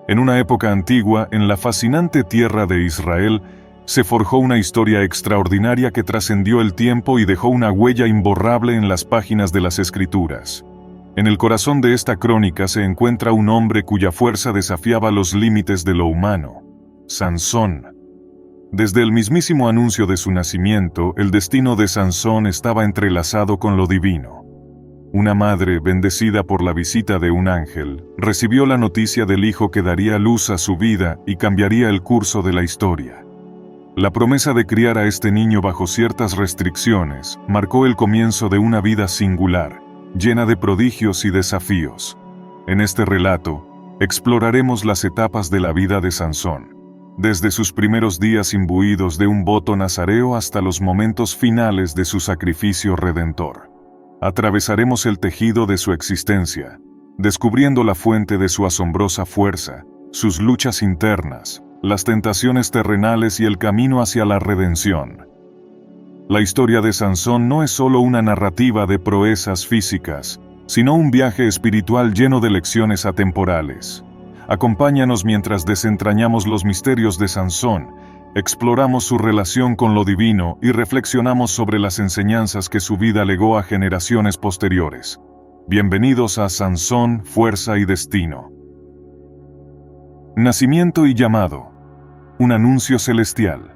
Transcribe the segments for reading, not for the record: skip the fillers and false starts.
En una época antigua, en la fascinante tierra de Israel, se forjó una historia extraordinaria que trascendió el tiempo y dejó una huella imborrable en las páginas de las Escrituras. En el corazón de esta crónica se encuentra un hombre cuya fuerza desafiaba los límites de lo humano: Sansón. Desde el mismísimo anuncio de su nacimiento, el destino de Sansón estaba entrelazado con lo divino. Una madre, bendecida por la visita de un ángel, recibió la noticia del hijo que daría luz a su vida y cambiaría el curso de la historia. La promesa de criar a este niño bajo ciertas restricciones marcó el comienzo de una vida singular, llena de prodigios y desafíos. En este relato, exploraremos las etapas de la vida de Sansón, desde sus primeros días imbuidos de un voto nazareo hasta los momentos finales de su sacrificio redentor. Atravesaremos el tejido de su existencia, descubriendo la fuente de su asombrosa fuerza, sus luchas internas, las tentaciones terrenales y el camino hacia la redención. La historia de Sansón no es solo una narrativa de proezas físicas, sino un viaje espiritual lleno de lecciones atemporales. Acompáñanos mientras desentrañamos los misterios de Sansón, exploramos su relación con lo divino y reflexionamos sobre las enseñanzas que su vida legó a generaciones posteriores. Bienvenidos a Sansón, Fuerza y Destino. Nacimiento y llamado. Un anuncio celestial.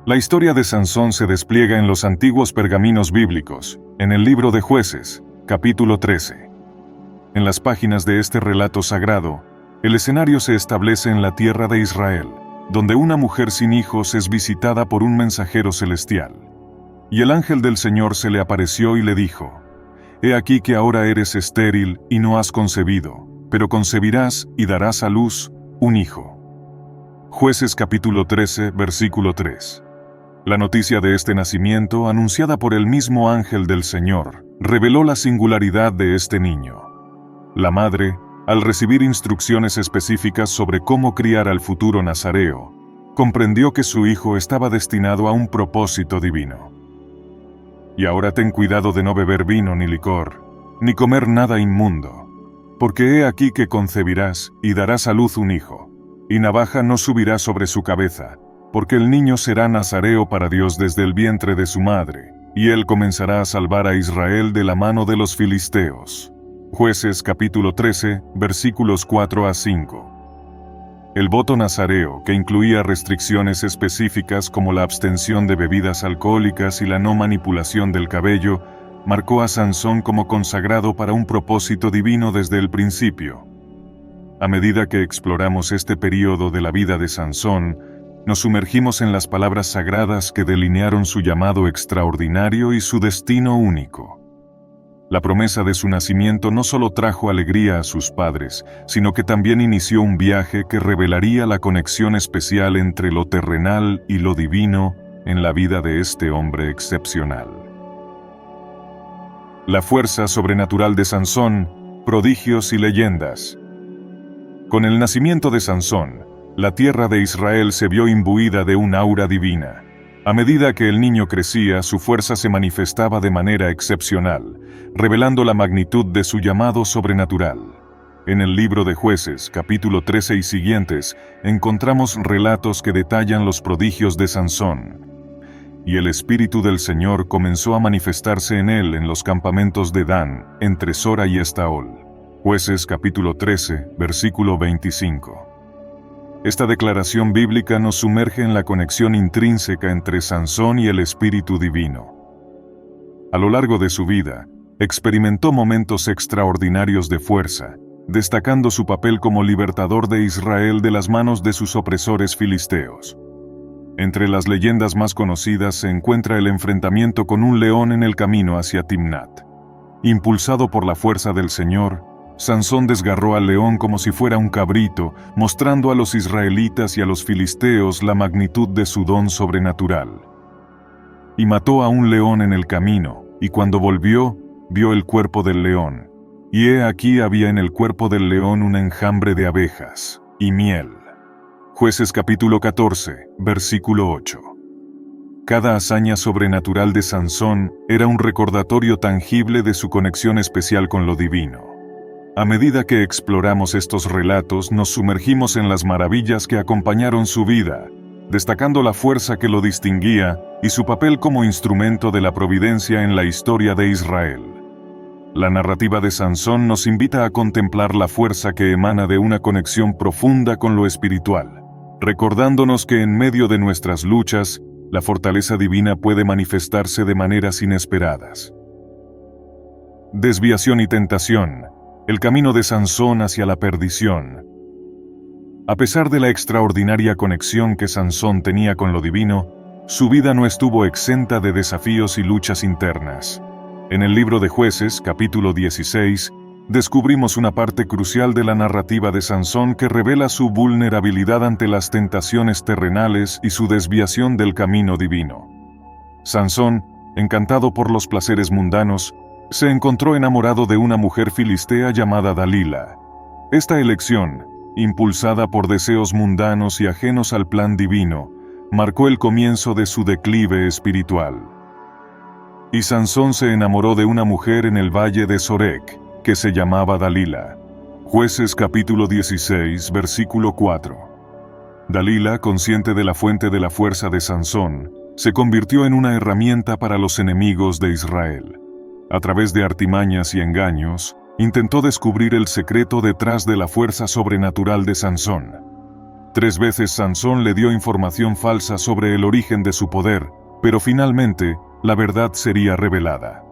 La historia de Sansón se despliega en los antiguos pergaminos bíblicos, en el libro de Jueces, capítulo 13. En las páginas de este relato sagrado, el escenario se establece en la tierra de Israel, donde una mujer sin hijos es visitada por un mensajero celestial. Y el ángel del Señor se le apareció y le dijo: «He aquí que ahora eres estéril y no has concebido, pero concebirás y darás a luz un hijo». Jueces capítulo 13, versículo 3. La noticia de este nacimiento, anunciada por el mismo ángel del Señor, reveló la singularidad de este niño. La madre, al recibir instrucciones específicas sobre cómo criar al futuro nazareo, comprendió que su hijo estaba destinado a un propósito divino. «Y ahora ten cuidado de no beber vino ni licor, ni comer nada inmundo, porque he aquí que concebirás y darás a luz un hijo, y navaja no subirá sobre su cabeza, porque el niño será nazareo para Dios desde el vientre de su madre, y él comenzará a salvar a Israel de la mano de los filisteos». Jueces capítulo 13, versículos 4 a 5. El voto nazareo, que incluía restricciones específicas como la abstención de bebidas alcohólicas y la no manipulación del cabello, marcó a Sansón como consagrado para un propósito divino desde el principio. A medida que exploramos este período de la vida de Sansón, nos sumergimos en las palabras sagradas que delinearon su llamado extraordinario y su destino único. La promesa de su nacimiento no solo trajo alegría a sus padres, sino que también inició un viaje que revelaría la conexión especial entre lo terrenal y lo divino en la vida de este hombre excepcional. La fuerza sobrenatural de Sansón, prodigios y leyendas. Con el nacimiento de Sansón, la tierra de Israel se vio imbuida de un aura divina. A medida que el niño crecía, su fuerza se manifestaba de manera excepcional, revelando la magnitud de su llamado sobrenatural. En el libro de Jueces, capítulo 13 y siguientes, encontramos relatos que detallan los prodigios de Sansón. Y el Espíritu del Señor comenzó a manifestarse en él en los campamentos de Dan, entre Sora y Estaol. Jueces capítulo 13, versículo 25. Esta declaración bíblica nos sumerge en la conexión intrínseca entre Sansón y el Espíritu Divino. A lo largo de su vida, experimentó momentos extraordinarios de fuerza, destacando su papel como libertador de Israel de las manos de sus opresores filisteos. Entre las leyendas más conocidas se encuentra el enfrentamiento con un león en el camino hacia Timnat. Impulsado por la fuerza del Señor, Sansón desgarró al león como si fuera un cabrito, mostrando a los israelitas y a los filisteos la magnitud de su don sobrenatural. Y mató a un león en el camino, y cuando volvió, vio el cuerpo del león. Y he aquí había en el cuerpo del león un enjambre de abejas y miel. Jueces capítulo 14, versículo 8. Cada hazaña sobrenatural de Sansón era un recordatorio tangible de su conexión especial con lo divino. A medida que exploramos estos relatos, nos sumergimos en las maravillas que acompañaron su vida, destacando la fuerza que lo distinguía y su papel como instrumento de la providencia en la historia de Israel. La narrativa de Sansón nos invita a contemplar la fuerza que emana de una conexión profunda con lo espiritual, recordándonos que en medio de nuestras luchas, la fortaleza divina puede manifestarse de maneras inesperadas. Desviación y tentación. El camino de Sansón hacia la perdición. A pesar de la extraordinaria conexión que Sansón tenía con lo divino, su vida no estuvo exenta de desafíos y luchas internas. En el libro de Jueces, capítulo 16, descubrimos una parte crucial de la narrativa de Sansón que revela su vulnerabilidad ante las tentaciones terrenales y su desviación del camino divino. Sansón, encantado por los placeres mundanos, se encontró enamorado de una mujer filistea llamada Dalila. Esta elección, impulsada por deseos mundanos y ajenos al plan divino, marcó el comienzo de su declive espiritual. Y Sansón se enamoró de una mujer en el valle de Sorek, que se llamaba Dalila. Jueces capítulo 16, versículo 4. Dalila, consciente de la fuente de la fuerza de Sansón, se convirtió en una herramienta para los enemigos de Israel. A través de artimañas y engaños, intentó descubrir el secreto detrás de la fuerza sobrenatural de Sansón. 3 veces Sansón le dio información falsa sobre el origen de su poder, pero finalmente, la verdad sería revelada.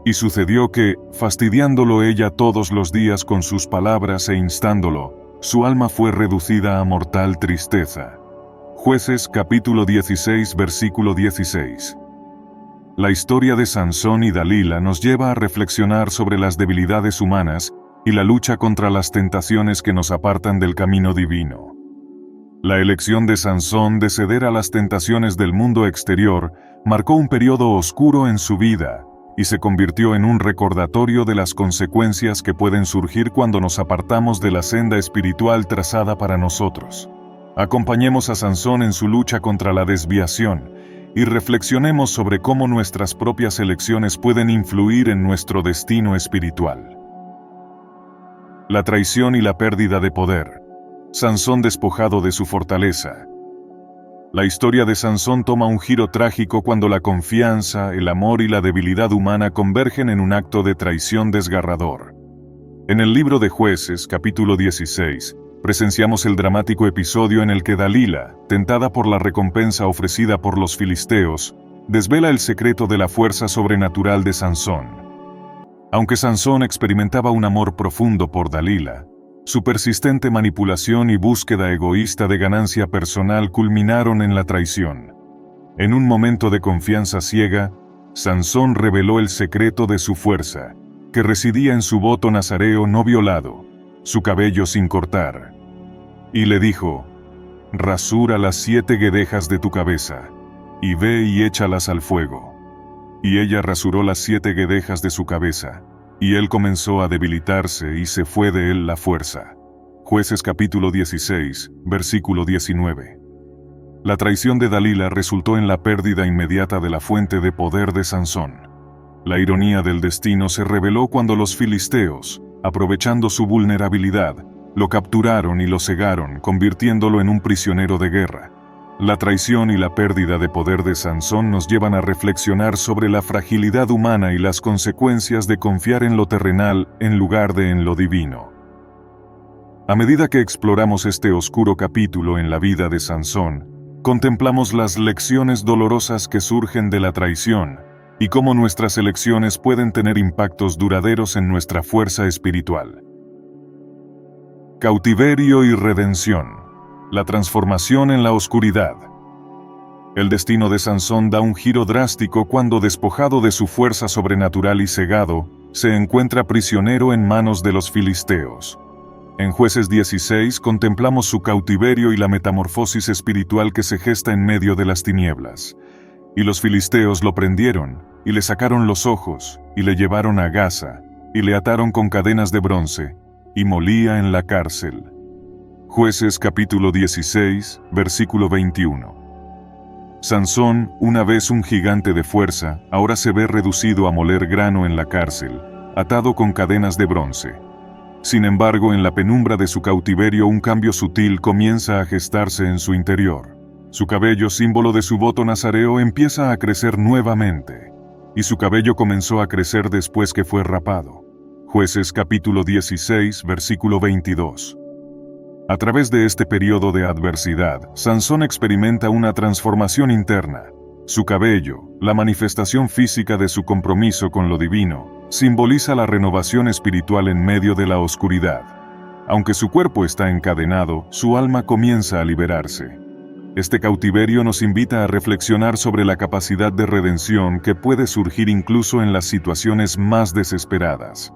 Y sucedió que, fastidiándolo ella todos los días con sus palabras e instándolo, su alma fue reducida a mortal tristeza. Jueces capítulo 16 versículo 16. La historia de Sansón y Dalila nos lleva a reflexionar sobre las debilidades humanas y la lucha contra las tentaciones que nos apartan del camino divino. La elección de Sansón de ceder a las tentaciones del mundo exterior marcó un periodo oscuro en su vida y se convirtió en un recordatorio de las consecuencias que pueden surgir cuando nos apartamos de la senda espiritual trazada para nosotros. Acompañemos a Sansón en su lucha contra la desviación y reflexionemos sobre cómo nuestras propias elecciones pueden influir en nuestro destino espiritual. La traición y la pérdida de poder. Sansón despojado de su fortaleza. La historia de Sansón toma un giro trágico cuando la confianza, el amor y la debilidad humana convergen en un acto de traición desgarrador. En el libro de Jueces, capítulo 16, presenciamos el dramático episodio en el que Dalila, tentada por la recompensa ofrecida por los filisteos, desvela el secreto de la fuerza sobrenatural de Sansón. Aunque Sansón experimentaba un amor profundo por Dalila, su persistente manipulación y búsqueda egoísta de ganancia personal culminaron en la traición. En un momento de confianza ciega, Sansón reveló el secreto de su fuerza, que residía en su voto nazareo no violado, su cabello sin cortar. Y le dijo: «Rasura las 7 guedejas de tu cabeza, y ve y échalas al fuego». Y ella rasuró las 7 guedejas de su cabeza, y él comenzó a debilitarse y se fue de él la fuerza. Jueces capítulo 16, versículo 19. La traición de Dalila resultó en la pérdida inmediata de la fuente de poder de Sansón. La ironía del destino se reveló cuando los filisteos, aprovechando su vulnerabilidad, lo capturaron y lo cegaron, convirtiéndolo en un prisionero de guerra. La traición y la pérdida de poder de Sansón nos llevan a reflexionar sobre la fragilidad humana y las consecuencias de confiar en lo terrenal en lugar de en lo divino. A medida que exploramos este oscuro capítulo en la vida de Sansón, contemplamos las lecciones dolorosas que surgen de la traición y cómo nuestras elecciones pueden tener impactos duraderos en nuestra fuerza espiritual. Cautiverio y redención. La transformación en la oscuridad. El destino de Sansón da un giro drástico cuando, despojado de su fuerza sobrenatural y cegado, se encuentra prisionero en manos de los filisteos. En Jueces 16 contemplamos su cautiverio y la metamorfosis espiritual que se gesta en medio de las tinieblas. Y los filisteos lo prendieron, y le sacaron los ojos, y le llevaron a Gaza, y le ataron con cadenas de bronce, y molía en la cárcel. Jueces capítulo 16, versículo 21. Sansón, una vez un gigante de fuerza, ahora se ve reducido a moler grano en la cárcel, atado con cadenas de bronce. Sin embargo, en la penumbra de su cautiverio un cambio sutil comienza a gestarse en su interior. Su cabello, símbolo de su voto nazareo, empieza a crecer nuevamente. Y su cabello comenzó a crecer después que fue rapado. Jueces capítulo 16, versículo 22. A través de este periodo de adversidad, Sansón experimenta una transformación interna. Su cabello, la manifestación física de su compromiso con lo divino, simboliza la renovación espiritual en medio de la oscuridad. Aunque su cuerpo está encadenado, su alma comienza a liberarse. Este cautiverio nos invita a reflexionar sobre la capacidad de redención que puede surgir incluso en las situaciones más desesperadas.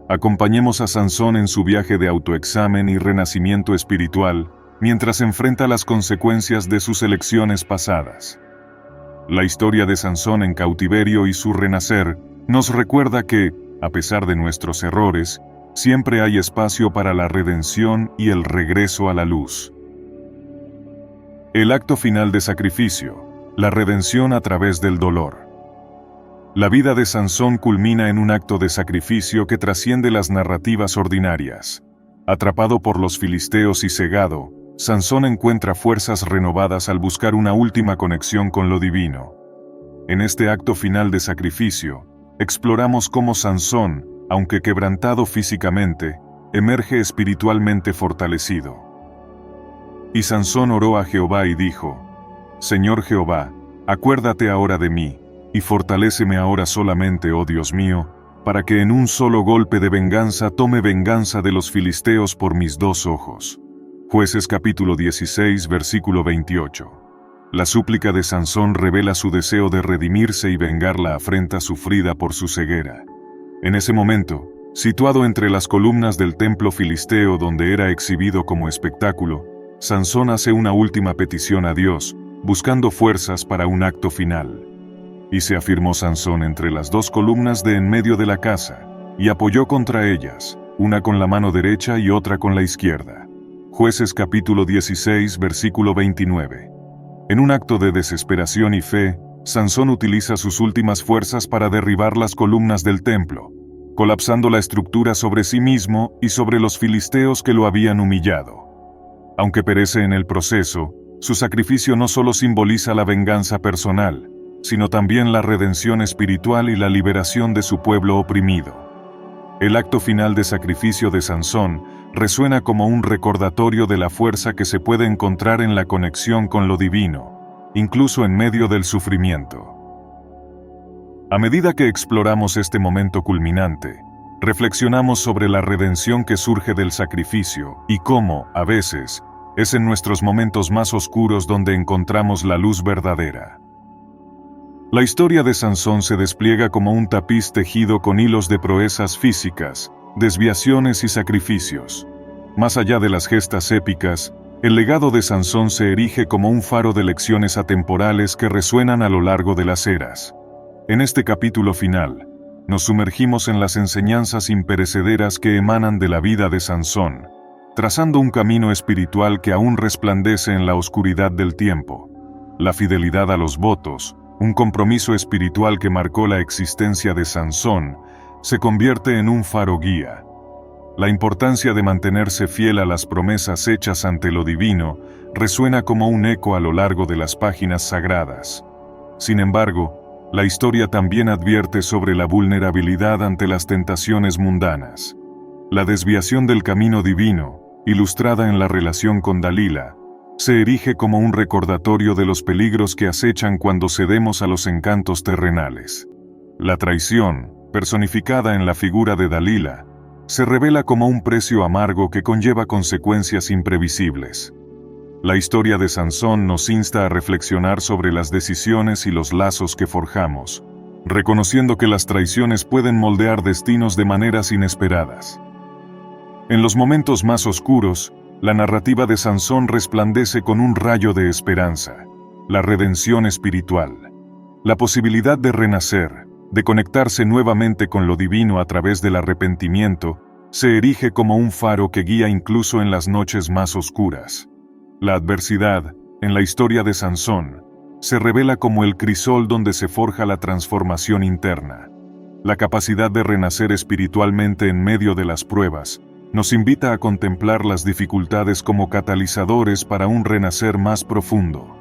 Acompañemos a Sansón en su viaje de autoexamen y renacimiento espiritual, mientras enfrenta las consecuencias de sus elecciones pasadas. La historia de Sansón en cautiverio y su renacer nos recuerda que, a pesar de nuestros errores, siempre hay espacio para la redención y el regreso a la luz. El acto final de sacrificio, la redención a través del dolor. La vida de Sansón culmina en un acto de sacrificio que trasciende las narrativas ordinarias. Atrapado por los filisteos y cegado, Sansón encuentra fuerzas renovadas al buscar una última conexión con lo divino. En este acto final de sacrificio, exploramos cómo Sansón, aunque quebrantado físicamente, emerge espiritualmente fortalecido. Y Sansón oró a Jehová y dijo: Señor Jehová, acuérdate ahora de mí, y fortaléceme ahora solamente, oh Dios mío, para que en un solo golpe de venganza tome venganza de los filisteos por mis dos ojos. Jueces capítulo 16, versículo 28. La súplica de Sansón revela su deseo de redimirse y vengar la afrenta sufrida por su ceguera. En ese momento, situado entre las columnas del templo filisteo donde era exhibido como espectáculo, Sansón hace una última petición a Dios, buscando fuerzas para un acto final. Y se afirmó Sansón entre las dos columnas de en medio de la casa, y apoyó contra ellas, una con la mano derecha y otra con la izquierda. Jueces capítulo 16, versículo 29. En un acto de desesperación y fe, Sansón utiliza sus últimas fuerzas para derribar las columnas del templo, colapsando la estructura sobre sí mismo y sobre los filisteos que lo habían humillado. Aunque perece en el proceso, su sacrificio no solo simboliza la venganza personal, sino también la redención espiritual y la liberación de su pueblo oprimido. El acto final de sacrificio de Sansón resuena como un recordatorio de la fuerza que se puede encontrar en la conexión con lo divino, incluso en medio del sufrimiento. A medida que exploramos este momento culminante, reflexionamos sobre la redención que surge del sacrificio y cómo, a veces, es en nuestros momentos más oscuros donde encontramos la luz verdadera. La historia de Sansón se despliega como un tapiz tejido con hilos de proezas físicas, desviaciones y sacrificios. Más allá de las gestas épicas, el legado de Sansón se erige como un faro de lecciones atemporales que resuenan a lo largo de las eras. En este capítulo final, nos sumergimos en las enseñanzas imperecederas que emanan de la vida de Sansón, trazando un camino espiritual que aún resplandece en la oscuridad del tiempo. La fidelidad a los votos, un compromiso espiritual que marcó la existencia de Sansón, se convierte en un faro guía. La importancia de mantenerse fiel a las promesas hechas ante lo divino resuena como un eco a lo largo de las páginas sagradas. Sin embargo, la historia también advierte sobre la vulnerabilidad ante las tentaciones mundanas. La desviación del camino divino, ilustrada en la relación con Dalila, se erige como un recordatorio de los peligros que acechan cuando cedemos a los encantos terrenales. La traición, personificada en la figura de Dalila, se revela como un precio amargo que conlleva consecuencias imprevisibles. La historia de Sansón nos insta a reflexionar sobre las decisiones y los lazos que forjamos, reconociendo que las traiciones pueden moldear destinos de maneras inesperadas. En los momentos más oscuros, la narrativa de Sansón resplandece con un rayo de esperanza, la redención espiritual, la posibilidad de renacer, de conectarse nuevamente con lo divino a través del arrepentimiento, se erige como un faro que guía incluso en las noches más oscuras. La adversidad, en la historia de Sansón, se revela como el crisol donde se forja la transformación interna. La capacidad de renacer espiritualmente en medio de las pruebas nos invita a contemplar las dificultades como catalizadores para un renacer más profundo.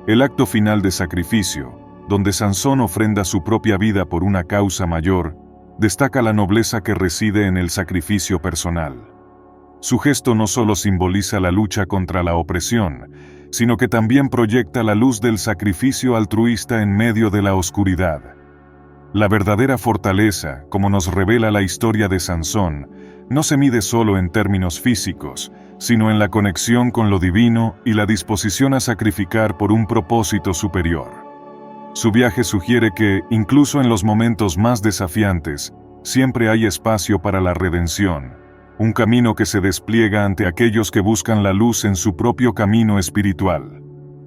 El acto final de sacrificio, donde Sansón ofrenda su propia vida por una causa mayor, destaca la nobleza que reside en el sacrificio personal. Su gesto no solo simboliza la lucha contra la opresión, sino que también proyecta la luz del sacrificio altruista en medio de la oscuridad. La verdadera fortaleza, como nos revela la historia de Sansón, no se mide solo en términos físicos, sino en la conexión con lo divino y la disposición a sacrificar por un propósito superior. Su viaje sugiere que, incluso en los momentos más desafiantes, siempre hay espacio para la redención, un camino que se despliega ante aquellos que buscan la luz en su propio camino espiritual.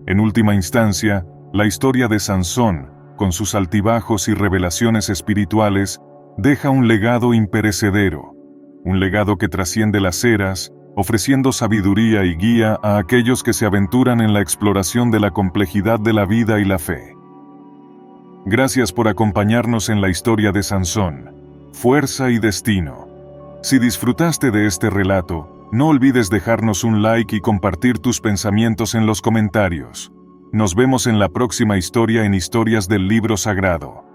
En última instancia, la historia de Sansón, con sus altibajos y revelaciones espirituales, deja un legado imperecedero, un legado que trasciende las eras, ofreciendo sabiduría y guía a aquellos que se aventuran en la exploración de la complejidad de la vida y la fe. Gracias por acompañarnos en la historia de Sansón, fuerza y destino. Si disfrutaste de este relato, no olvides dejarnos un like y compartir tus pensamientos en los comentarios. Nos vemos en la próxima historia en Historias del Libro Sagrado.